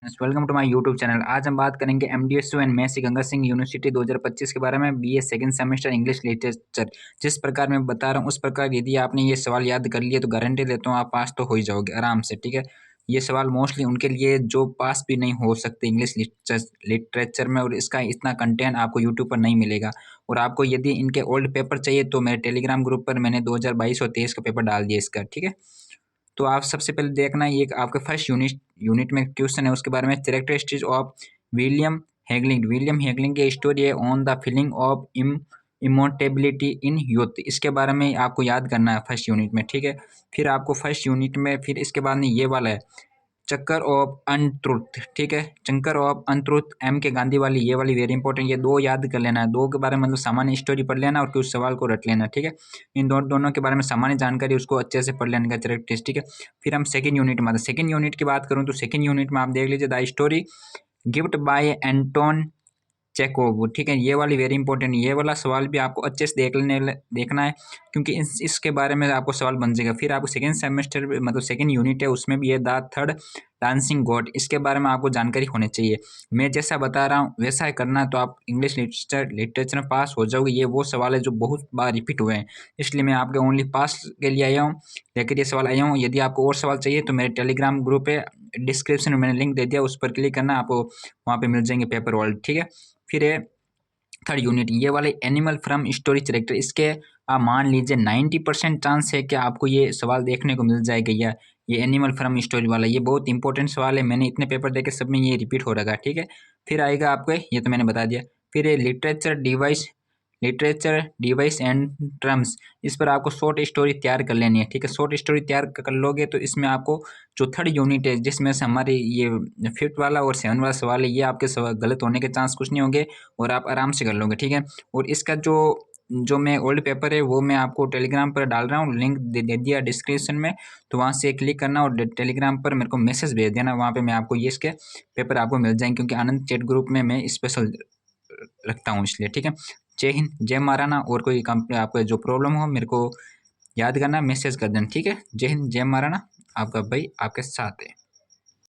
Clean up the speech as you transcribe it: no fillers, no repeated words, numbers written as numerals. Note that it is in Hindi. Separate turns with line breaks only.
Welcome to my YouTube channel. आज हम बात करेंगे एमडीएसयू and Maharshi Ganga Singh university 2025 के बारे में। BA second semester English literature. जिस प्रकार मैं बता रहा हूँ उस प्रकार यदि आपने ये सवाल याद कर लिए तो गारंटी देता हूँ आप पास तो हो ही जाओगे आराम से। ठीक है, ये सवाल मोस्टली उनके लिए जो पास भी नहीं हो सकते इंग्लिश लिटरेचर में, और इसका इतना कंटेंट आपको यूट्यूब पर नहीं मिलेगा। और आपको यदि इनके ओल्ड पेपर चाहिए तो मेरे टेलीग्राम ग्रुप पर मैंने 2022 और 23 का पेपर डाल दिया इसका। ठीक है, तो आप सबसे पहले देखना ये आपके फर्स्ट यूनिट में क्वेश्चन है उसके बारे में। कैरेक्टरिस्टिक्स ऑफ विलियम हेगलिंग। विलियम हेगलिंग की स्टोरी है on the feeling of immortality in youth. इसके बारे में आपको याद करना है फर्स्ट यूनिट में। ठीक है, फिर आपको फर्स्ट यूनिट में फिर इसके बाद में ये वाला है चक्कर ऑफ अनट्रुथ। ठीक है, चक्कर ऑफ अनट्रुथ एम के गांधी वाली, ये वाली वेरी इंपॉर्टेंट। ये दो याद कर लेना है, दो के बारे में मतलब सामान्य स्टोरी पढ़ लेना और कुछ सवाल को रट लेना। ठीक है, इन दोनों के बारे में सामान्य जानकारी उसको अच्छे से पढ़ लेने का कैरेक्टरिस्टिक। ठीक है, फिर हम सेकंड यूनिट में आते हैं। सेकंड यूनिट की बात करूँ तो सेकंड यूनिट में आप देख लीजिए the story gift by Anton Chekhov. ठीक है, ये वाली वेरी इंपॉर्टेंट। ये वाला सवाल भी आपको अच्छे से देखना है क्योंकि इसके बारे में आपको सवाल बन जाएगा। फिर आपको सेकंड सेमेस्टर मतलब सेकंड यूनिट है उसमें भी ये द थर्ड डांसिंग गॉड, इसके बारे में आपको जानकारी होनी चाहिए। मैं जैसा बता रहा हूँ वैसा ही करना तो आप इंग्लिश लिटरेचर में पास हो जाओगे। ये वो सवाल है जो बहुत बार रिपीट हुए हैं, इसलिए मैं आपके ओनली पास के लिए आया हूँ, लेकर ये सवाल आया हूँ। यदि आपको और सवाल चाहिए तो मेरे टेलीग्राम ग्रुप है, डिस्क्रिप्शन में मैंने लिंक दे दिया, उस पर क्लिक करना, आपको वहाँ पे मिल जाएंगे पेपर वर्ल्ड। ठीक है, फिर है थर्ड यूनिट ये वाले एनिमल फ्रॉम स्टोरी कैरेक्टर। इसके आप मान लीजिए 90% चांस है कि आपको ये सवाल देखने को मिल जाएगा। या ये एनिमल फ्रॉम स्टोरी वाला ये बहुत इंपॉर्टेंट सवाल है, मैंने इतने पेपर देखे सब में ये रिपीट हो रहा है। ठीक है, फिर आएगा आपको ये तो मैंने बता दिया। फिर ये लिटरेचर डिवाइस एंड टर्म्स, इस पर आपको शॉर्ट स्टोरी तैयार कर लेनी है। ठीक है, शॉर्ट स्टोरी तैयार कर लोगे तो इसमें आपको जो थर्ड यूनिट है जिसमें से हमारे ये फिफ्थ वाला और सेवन वाला सवाल है ये आपके सवाल गलत होने के चांस कुछ नहीं होंगे और आप आराम से कर लोगे। ठीक है, और इसका जो मैं ओल्ड पेपर है वो मैं आपको टेलीग्राम पर डाल रहा हूँ, लिंक दे दिया डिस्क्रिप्शन में, तो वहाँ से क्लिक करना और टेलीग्राम पर मेरे को मैसेज भेज देना, वहाँ पे मैं आपको ये इसके पेपर आपको मिल जाएंगे क्योंकि आनंद चैट ग्रुप में मैं स्पेशल रखता हूँ इसलिए। ठीक है, जय हिंद जय महाराणा। और कोई कंपनी आपको जो प्रॉब्लम हो मेरे को याद करना, मैसेज कर देना। ठीक है, जय हिंद जय महाराणा, आपका भाई आपके साथ है।